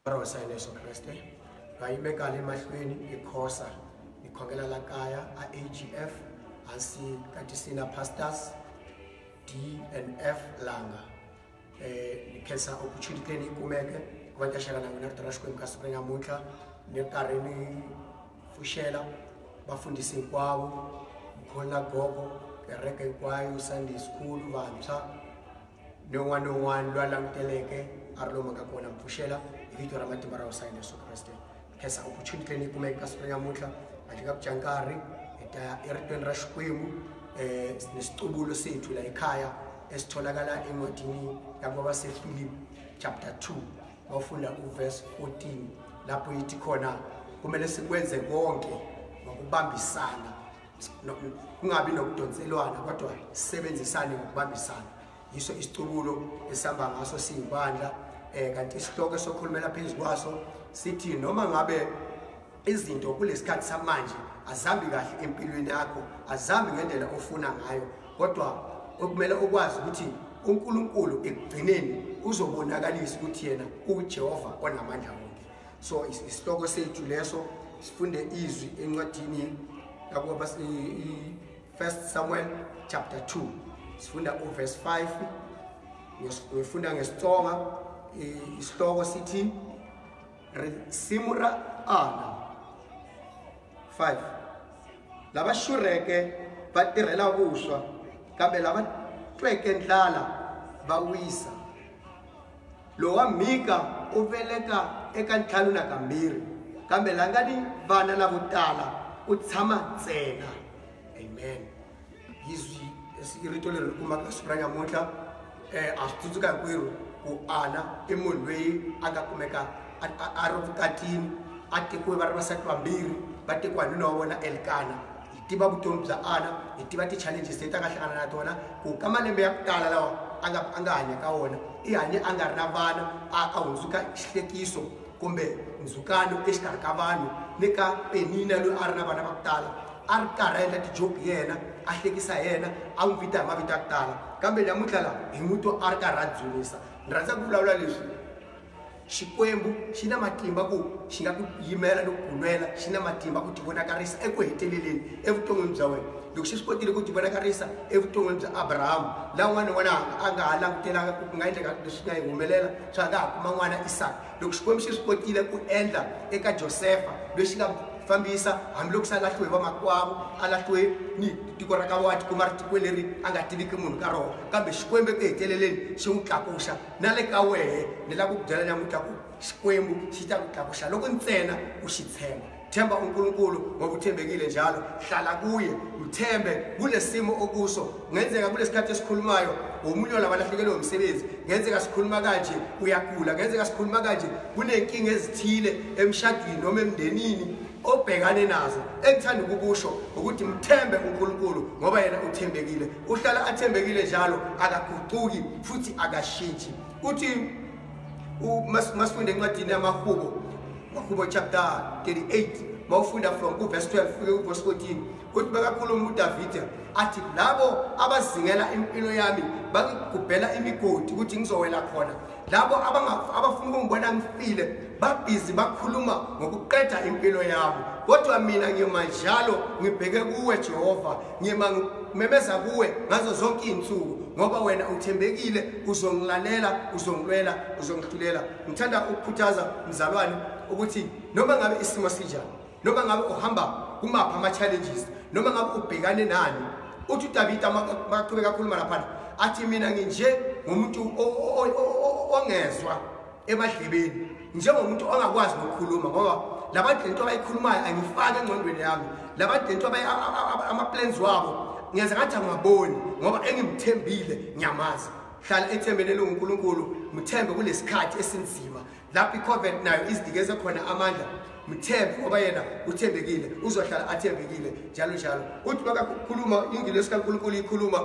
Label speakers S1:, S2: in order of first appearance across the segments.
S1: Sayine Yesu Kriste ngayibekala emahlweni ikhosa ikhongela la kaya AGF hansi kanti sina pastors D and F langa nikhensa opportunity ni kumeke kubantu ashakana ngina trashwe mkasipre nyamuhla nekareni fushela bafundisi kwawo khona gogo kereke kwayo Sunday school vantshwa no one lwalanguteleke arilo makakona mpushela vito ra matimba ra Sayine Yesu Kriste khensa opportunity ni kumeke kasipre nyamuhla ajika kujankari eta eritweni ra Xikwembu nesitubulo sethu la ekhaya esitholakala encwadini yakwaba seFilipi chapter 2 bawufunda uverse 14 lapho yithi khona kumele sikwenze konke ngokubambisana kungabi nokudonselwana kodwa sisebenzisane ngokubambisana yiso isitubulo esihamba ngaso siyibandla kanti isihloko sokhulumela phezulu kwaso sithi noma ngabe izinto kulesikhathi samanje azambi kahle empilweni yakho azambi ngendlela ofuna ngayo kodwa okumele ukwazi ukuthi uNkulunkulu ekugcineni uzobonakalisa ukuthi yena uJehova onamandla wonke. So isihloko sethu leso sifunde izwi encwadini yakuba First Samuel chapter 2 sifunda uverse 5 ngifunda ngesitsonga isihloko sithi Simura ana 5 laba shureke batirhela vuswa kambe lava tweke ndlala va wisa lowa mhika u veleka eka ntlhanu na kambirhi kambe la nga ni vana lavo tala u tshama ntsena. Amen. Yizwi rito leri ri kumaka siku ra nyamuhla a swi tsundzuka hinkwerhu ku ana i munhu loyi a nga kumeka a ri vukatini a tekiwe va ri vasati vambirhi va tekiwa nuna wa vona Elkana. Hi tiva vutomi bya ana hi tiva ti-challenges leti a nga hlangana na tona ku ka malembe ya ku tala lawa a nga hanya ka wona i hanye a nga ri na vana a hundzuka xihlekiso kumbe ndzhukano exikarhi ka vanhu ni ka Penina loyi a ri na vana va ku tala a ri karhi a endla tijoki yena a hlekisa yena a n'wi vita hi mavito ya ku tala kambe namuntlha laha hi muti a ri karhi a dzunisa. Ni rhandza ku vulavula leswi Xikwembu xi na matimba ku xi nga ku yimela no ku lwela xi na matimba ku ti vonakarisa eku heteleleni evuton'wini bya wena loko xi swi kotile ku ti vonakarisa evuton'wini bya Abrahamu laha n'wana n'wana a nga ha langutelanga ku nga endleka leswi nga hi humelela swa nga ha kuma n'wana Isaka loko Xikwembu xi swi kotile ku endla eka Josefa lexi nga fambisa hambiloko se a lahliwe hi vamakwavo a lahliwe ni tiko ra ka vona tikuma ri tiko leri a nga tiviki munhu ka rona kambe Xikwembu eku heteleleni xi n'wi tlakuxa na le ka wehe ni lava ku byela namuntlha ku Xikwembu xi ta ku tlakuxa loko ntsena u xi tshemba. Themba uNkulunkulu ngoba uthembekile njalo hlala kuye mthembe kule simo okuso ngenzeka kulesikhathi esikhulumayo omunye laba lahlekelwe umsebenzi ngenzeka sikhuluma kanje uyagula ngenzeka sikhuluma kanje kunenkinga ezithile emshadweni noma emndenini obhekane nazo engithanda ukukusho ukuthi mthembe uNkulunkulu ngoba yena uthembekile uhlala athembekile njalo akaguquki futhi akashintshi. Uthi masifunde encwadini yamaHubo chapter 38 mawufunda from verse 12 fika verse 14 uthi bakakhuluma uDavid athi labo abazingela impilo yami bangigubhela imigodi ukuthi ngizowela khona labo abafuna ukungibona ngifile babhizi bakhuluma ngokuqeda impilo yabo kodwa mina ngima njalo ngibheke kuwe Jehova ngimemeza kuwe ngazo zonke izinsuku ngoba wena uthembekile uzongilalela uzongilwela uzongihlulela. Ngithanda ukukhuthaza mzalwane ukuthi noma ngabe isimo sinjani noma ngabe uhamba kumapha ama-challenges noma ngabe ubhekane nani uthi uDavid maqhubeka kakhuluma lapha athi mina nginje ngomuntu ongezwa emadlebeni njengomuntu ongakwazi ukukhuluma ngoba labantu lento abayikhulumayo angifaki engqondweni yami labantu lento ama-plans wabo ngiyenza ngathi angaboni ngoba engimthembile ngiyamazi. Hlala ethembelele uNkulunkulu mthembe kulesikhathi esinzima lapho iCovid nayo izidikeze khona amandla mthembe ngoba yena uthembekile uzohlala athembekile njalo njalo. Uthi bakakhuluma ingilosi kaNkulunkulu ikhuluma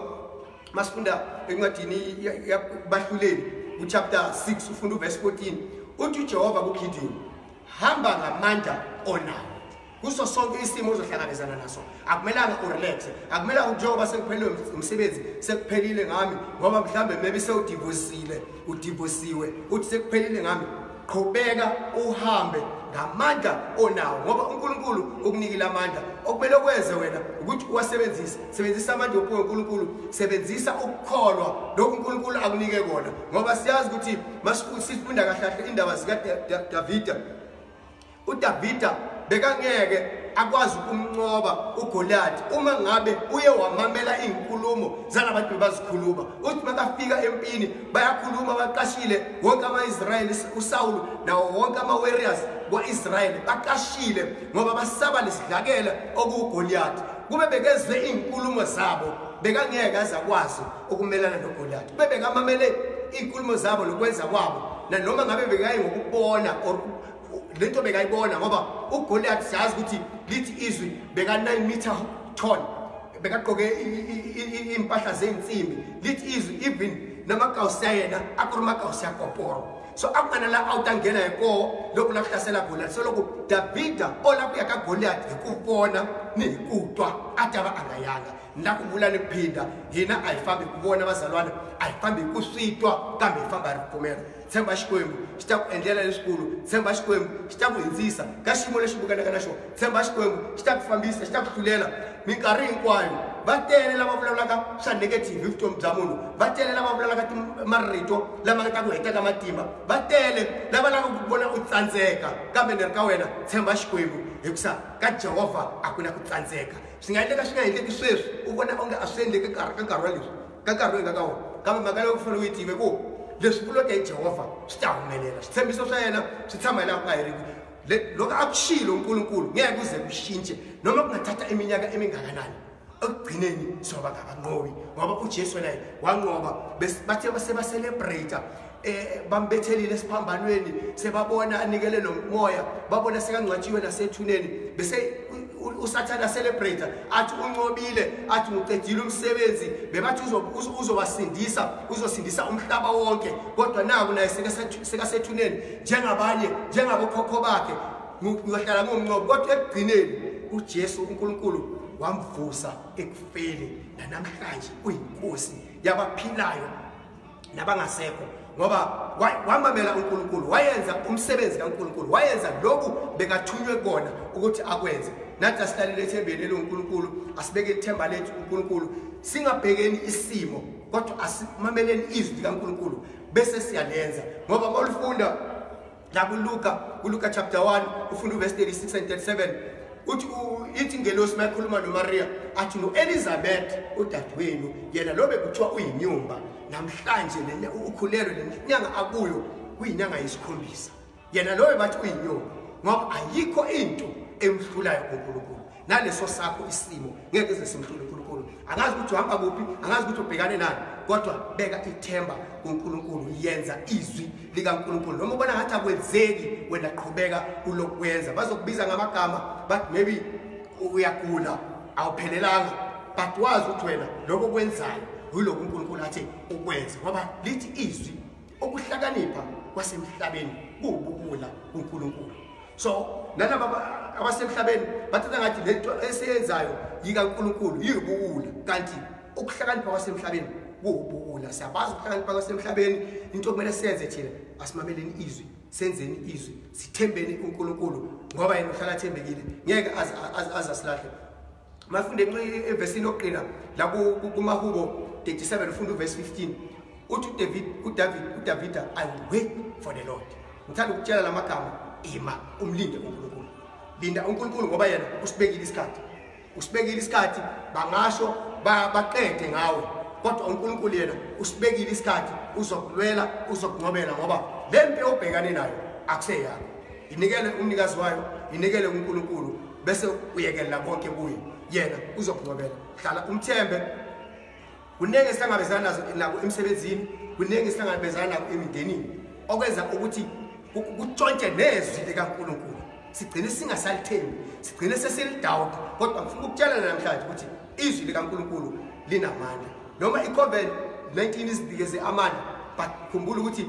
S1: masifunda encwadini yabahluleli chapter 6 ufunda uverse 14 uthi uJehova kuGideon hamba ngamandla onayo kuso sonke isimo ozohlangabezana naso akumelanga urelax akumelanga uJehova sekuphelile umsebenzi sekuphelile ngami ngoba mhlambe maybe sewudivosile udivosiwe uthi sekuphelile ngami qhubeka uhambe ngamandla onawo ngoba uNkulunkulu ukunikile amandla okumele ukwenze wena ukuthi sebenzisa amandla ophiwe uNkulunkulu sebenzisa ukukholwa lokhu uNkulunkulu akunike kona ngoba siyazi ukuthi masifunda kahle indaba zika Davida uDavida bekangeke akwazi ukumnqoba uGoliath uma ngabe uye wamamela izinkulumo zalabantu bazikhuluma uthi makafika empini bayakhuluma baqashile wonke ama-Israyeli uSaul nawo wonke ama-warriors kwa-Israyeli baqashile ngoba basaba lesidlakela okuGoliath kube bekezwe izinkulumo zabo bekangeke azakwazi ukumelana noGoliath bebekamamele izinkulumo zabo lokwenza kwabo nanoma ngabe bekayi ngokubona or lento bekayibona ngoba uGoliath siyazi ukuthi lithi izwi beka 9 meter tall bekaqoke impahla zeinsimbi lithi izwi even namagawusi yena akurumagawusi yakoporo so akubana la awutangena yiko lokhu lahlasela Goliath so lokhu Davida olapho yakaGoliath ikubona nikutwa ataba angayanga ndakubulana kuphinda yena ayifambi kubona abazalwane ayifambi kuswitwa kambe ifamba ripumela tsemba xikwembu xita ku endlela leswikulu tsemba xikwembu xita ku hindzisa ka xiyimo lexi vukanaka na xona tsemba xikwembu xita ku fambisa xita ku hlulela minkarhi hinkwayo va tele lava vulavulaka swa negative hi vutomi bya munhu va tele lava vulavulaka marito lama nga ta ku hetaka matimba va tele lava lava ku vona u tsandzeka kambe ni ri ka wena tsemba xikwembu hikusa ka Jehovha a ku na ku tsandzeka swi nga endleka swi nga endleki sweswi u vona onge a swi endleki ka nkarhi wa leswi ka nkarhi loyi nga ka wona kambe mhaka leyi ku fanele u yi tive ku leswi vulaka hi Jehovha swi ta humelela switshembiso swa yena swi tshama hi laha ku nga heriki loko a ku xilo uNkulunkulu ngeke kuze kushintshe noma ku nga thatha iminyaka emingakanani ekugcineni soba ngabanqobi ngoba uJesu naye wanqoba bathe basebacelebrate bambethelile esiphambanweni sebabona anikele nomoya babona sekangcwatshiwe nasethuneni bese uSathane celebrate athi unqobile athi uqedile umsebenzi bebathi uzosindisa umhlaba wonke kodwa naku naye sekasethuneni njengabanye njengabokhokho bakhe ngiyohlala ngomnqobo kodwa ekugcineni uJesu uNkulunkulu wamvusa ekufeni namhlanje uyinkosi yabaphilayo nabangasekho ngoba wamamela uNkulunkulu wayenza umsebenzi kaNkulunkulu wayenza lokhu bekathunywe kona ukuthi akwenze nathi asihlalele ethembeni loNkulunkulu asibeke ithemba lethu uNkulunkulu singabhekeni isimo kodwa asimameleni izwi likaNkulunkulu bese siyalenza ngoba mawulifunda la kuLuka chapter 1 ufunda uverse 36 and 37 uthi ithi ngelosi mayikhuluma noMaria athi noElizabeth udadewenu yena lo bekuthiwa uyinyumba namhlanje ukhulelwe lenyanga akuyo kuyinyanga yesikhombisa yena lo bebathi uyinyumba ngoba ayikho into emhlulayo kuNkulunkulu naleso sakho isimo ngeke ize simhlule uNkulunkulu angazi ukuthi uhamba kuphi angazi ukuthi ubhekane nani kodwa beka ithemba kuNkulunkulu yenza izwi likaNkulunkulu noma ubona ngathi akwenzeki wena qhubeka ulokwenza bazokubiza ngamagama but maybe uyagula awuphelelanga but wazi ukuthi wena lokho kwenzayo yilokho uNkulunkulu athi ukwenza ngoba lithi izwi okuhlakanipha kwasemhlabeni kububula kuNkulunkulu so nalaba abasemhlabeni bathatha ngathi lento esiyenzayo yikaNkulunkulu yibuwula kanti ukuhlakanipha kwasemhlabeni kubuwula siyabazi ukuhlakanipha kwasemhlabeni into kumele siyenze thina asimameleni izwi senzeni izwi sithembeni uNkulunkulu ngoba yena uhlala thembekile ngeke azasilahle mafunde evesini yokuqina la kuMahubo 37 ufunda uverse 15 uthi uDavida I wait for the Lord ngithanda ukutshela lamagama ima umlinde uNkulunkulu linda uNkulunkulu ngoba yena usibekile isikhathi bangasho baqede ngawe kodwa uNkulunkulu yena usibekile isikhathi uzokulwela uzokunqobela ngoba lempi obhekane nayo akuseyakho inikele umnikazi wayo inikele uNkulunkulu bese uyekela konke kuye yena uzokunqobela hlala umthembe kunenge sihlangabezana nazo nako emsebenzini kunenge sihlangabezana nako emindenini okwenza ukuthi kutshontshe nezwi likaNkulunkulu sigcine singasalithembi sigcine sesilidoubt kodwa ngifuna ukutshela namhlanje ukuthi izwi likaNkulunkulu linamandla noma iCovid-19 izidikeze amandla but khumbula ukuthi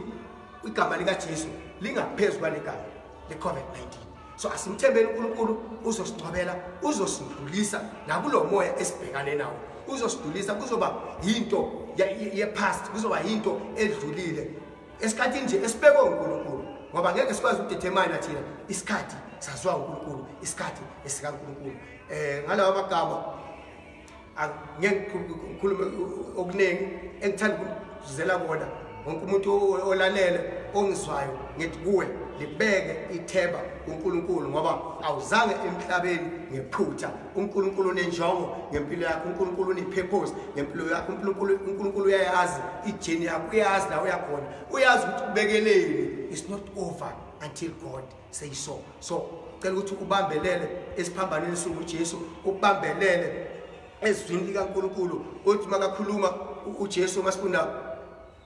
S1: igama likaJesu lingaphezulu kwalegama leCovid-19 so asimthembeni uNkulunkulu uzosingcwabela uzosidlulisa nakulo moya esibhekane nawo uzosidlulisa kuzoba into ye past kuzoba into edlulile esikhathini nje esibekwe uNkulunkulu ngoba ngeke sikwazi ukudetermine thina isikhathi saziwa uNkulunkulu, isikhathi esikaNkulunkulu. Ngalawa magama angeke ngikhulume okuningi engithanda ukuzela kona wonke umuntu olalele ongizwayo ngithi kuwe libeke ithemba uNkulunkulu ngoba awuzange emhlabeni ngephutha. uNkulunkulu unenjongo ngempilo yakho, uNkulunkulu unepurpose ngempilo yakho, uNkulunkulu uyayazi ijeni yakho, uyazi la uyakhona, uyazi ukuthi ubekeleni. It's not over until God says so. So cela ukuthi ubambelele esiphambanweni sokuJesu, ubambelele ezwini likaNkulunkulu. Uthi makakhuluma uJesu masifunda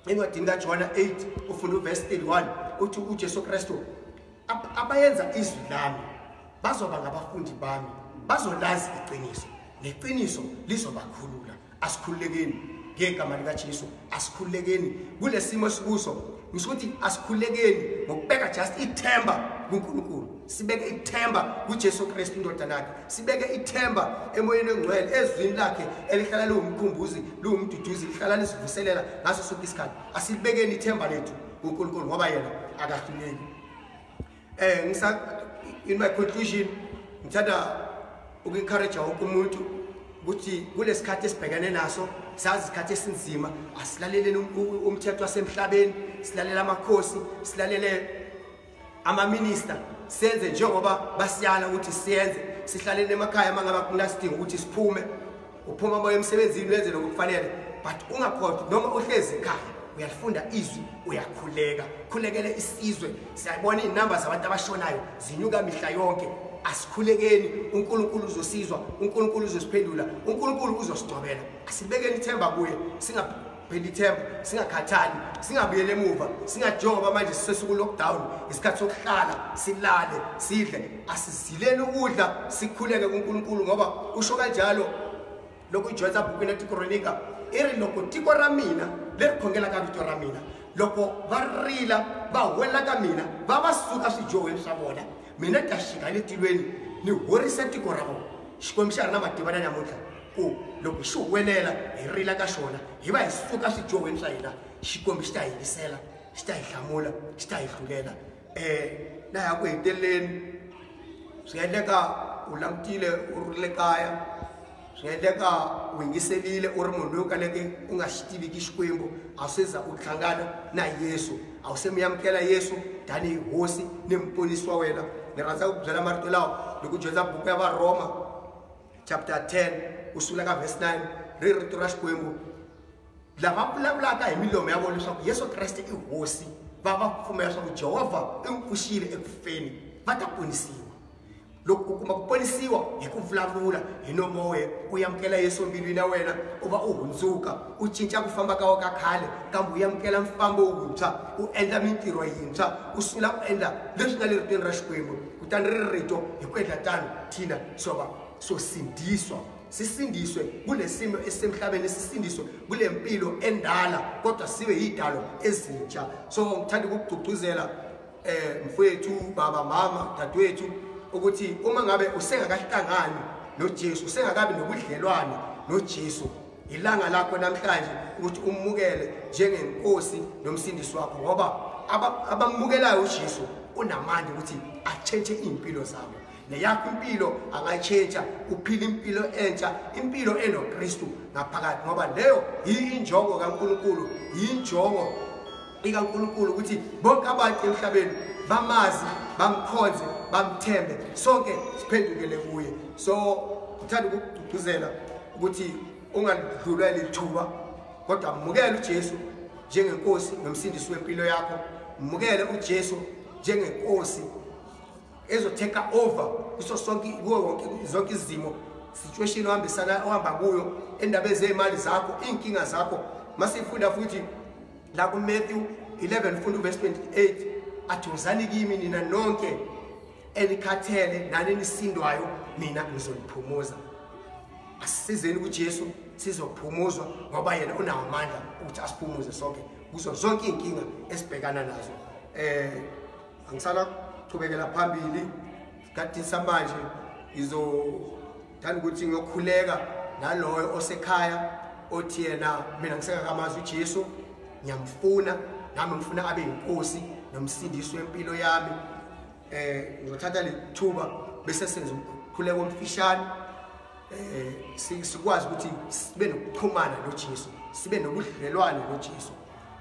S1: encwadini kaJohn 8 ufunda uverse 31 uthi uJesu Kristu abayenza izwi lami bazoba ngabafundi bami, bazolazi iqiniso, neqiniso lizobakhulula. Asikhululekeni ngegama likaJesu, asikhululekeni kule simo sikuso. Ngisukuthi asikhululekeni ngokubeka just ithemba kuNkulunkulu, sibeke ithemba kuJesu Kristu indodana yakhe, sibeke ithemba emoyeni engcwele, ezwini lakhe elihlala liwumkhumbuzi, liwumduduzi, lihlala lisivuselela ngaso sonke isikhathi. Asilibekeni ithemba lethu kuNkulunkulu ngoba yena akahluleki. In my conclusion ngithanda uku-encourage wonke umuntu ukuthi kule sikhathi esibhekane naso, sazi isikhathi esinzima, asilaleleni umthetho wasemhlabeni, silalela amakhosi, silalele ama-minister, senze njengoba basiyala ukuthi siyenze, sihlalele emakhaya mangabe kunasidinga ukuthi siphume, uphuma moya emsebenzini wenze lokufanele, but ungakhohlwa noma uhlezi ekhaya uyalifunda izwi, uyakhuleka, khulekele isizwe. Siyabona inamba zabantu abashonayo zinyuka mihla yonke. Asikhulekeni, uNkulunkulu uzosizwa, uNkulunkulu uzosiphendula, uNkulunkulu uzosicobela. Asibekeni ithemba kuye, singapheli ithemba, singakhathali, singabuyele emuva, singajonga manje sisesuku lockdown, isikhathi sokuhlala, silale, sidle. Asizileni ukudla, sikhuleke kuNkulunkulu ngoba usho kanjalo lokhu iJohn abukweni eTikronika iri loko tiko ra mina leri khongela ka vito ra mina, loko va rila va wela ka mina, va va suka swijoweni swa vona, mina ta xika letilweni ni horisa tiko ra vona. Xikwembu xa rina mativana namuntlha ku loko xi welela hi rila ka xona, hi va hi suka swijoweni swa hina, Xikwembu xi ta hi yisela, xi ta hi hlamula, xi ta hi hlulela. Na ya ku heteleleni swi nga endleka u langutile u ri le kaya, swi nga endleka u yingiselile u ri munhu loyi u kaleke u nga xi tiviki Xikwembu, a wu se za u hlangana na Yesu, a wu se mi amukela Yesu tanihi hosi ni muponisi wa wena. Ni rhandza ku byela marito lawa loko u dyondza buku ya Varoma chapter 10 kusukela ka verse 9, ri rito ra Xikwembu lava vulavulaka hi milomo ya vona leswaku Yesu Kreste i hosi, va va pfumela leswaku Jehovha i n'wi pfuxile ekufeni, va ta ponisiwa. Loko u kuma ku ponisiwa hi ku vulavula hi nomo wa wena, u yamukela Yesu mbilwini ya wena, u va u hundzuka, u cinca ku famba ka ka khale, kambe u yamukela mfambo wuntshwa, u endla mintirho yintshwa, u sungula ku endla leswi nga le ritweni ra Xikwembu. Kutani ri rito hi ku endla tano thina so sindiswa, sisindiswe kule simo esisemhlabeni, sisindiswe kule mpilo endala, kodwa sibe yidalo ezintsha. So ngithanda ukugcugcuzela mfowethu, baba, mama, dadewethu ukuthi uma ngabe usengakahlangani noJesu, usengakabi nobudlelwane noJesu, ilanga lakho namhlanje ukuthi umukele njengenkosi nomsindisi wakho, ngoba abamukelayo uJesu unamandla ukuthi achange impilo zabo. Neyakho impilo angayichange, uphile impilo entsha, impilo enoKristu ngaphakathi, ngoba leyo yinjongo kaNkulunkulu, yinjongo ikaNkulunkulu ukuthi bonke abantu emhlabeni bamazi, bamkhonze, bamthembe, sonke siphendukele kuye. So ngithanda ukugcugcuzela ukuthi ungadlulwa lithuba, kodwa mukele uJesu njengenkosi nomsindisi wempilo yakho, mukele uJesu njengenkosi ezoteka over kuso sonke zonke izimo, situation ohamba kuyo, endabeni zemali zakho, inkinga zakho. Masifunda futhi la ku Matthew 11 funda verse 28 athi uzani kimi nina nonke enikhathele nani nisindwayo, mina ngizoniphumuza. Asizeni kuJesu sizophumuzwa ngoba yena unawo amandla ukuthi asiphumuze sonke kuzo zonke inkinga esibhekana nazo. Angisala qhubekela phambili isikhathi samanje, izothanda ukuthi ngiyokhuleka naloyo osekhaya othi yena mina ngisengakamazi uJesu, ngiyamfuna, nami ngifuna abe inkosi nomsindisi wempilo yami. Ngizothatha le thuba bese senza ukukhuleka omfishane sikwazi ukuthi sibe nokuxhumana noJesu, sibe nobudlelwane noJesu.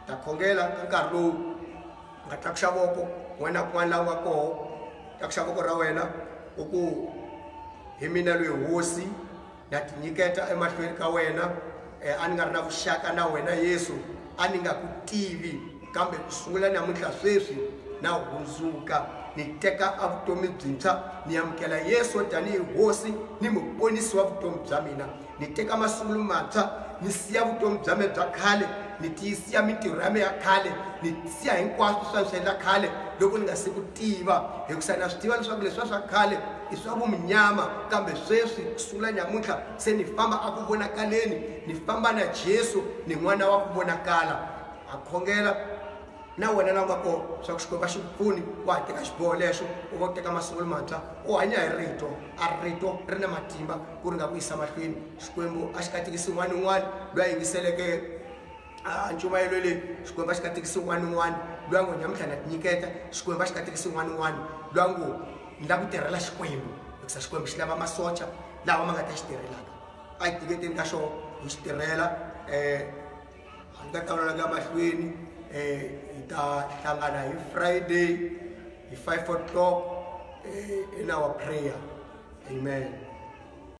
S1: Ndakhongela nkarhi lowu ngatakusha boko wena kwana wakho takusha boko ra wena uku himina lwehosi nathi nyiketa emahlweni ka wena ani nga ri na vuxaka na wena Yesu, ani nga ku tivi kambe kusungula namuntlha sweswi na hundzuka ni teka avutomi byintshwa ni amukela Yesu tanihi hosi ni muponisi wa vutomi bya mina. Ni teka masungulo mantshwa ni siya vutomi bya me bya khale, ni tiyisiya mitirho ya me ya khale, ni siya hinkwaswo swa swi endla khale loko ni nga si ku tiva hikuva na swi tiva leswaku leswi swa khale i swa vuminyama, kambe sweswi kusungula namuntlha se ni famba a ku vonakaleni, ni famba na Jesu, ni n'wana wa ku vonakala. Akhongela na wena la nga ko swa ku Xikwembu xi pfuni wa teka xiboho lexo u va teka masungulo mantshwa u hanya hi rito, a rito ri na matimba ku ri nga ku yisa mahlweni. Xikwembu a xi katekisi un'wana un'wana loyi a yingiseleke ncumayelo leyi, Xikwembu a xi katekisi un'wana un'wana loyi a ngo nyamuntlha na tinyiketa, Xikwembu a xi katekisi un'wana un'wana loyi a ngo ni lava ku tirhela Xikwembu hikuva Xikwembu xi lava masocha lawa ma nga ta xi tirhelaka. A hi tiketeni ka xona hi xi tirhela a ni nga ta vona mahlweni. Hi ta hlangana hi Friday hi 5 o'clock in our prayer. Amen.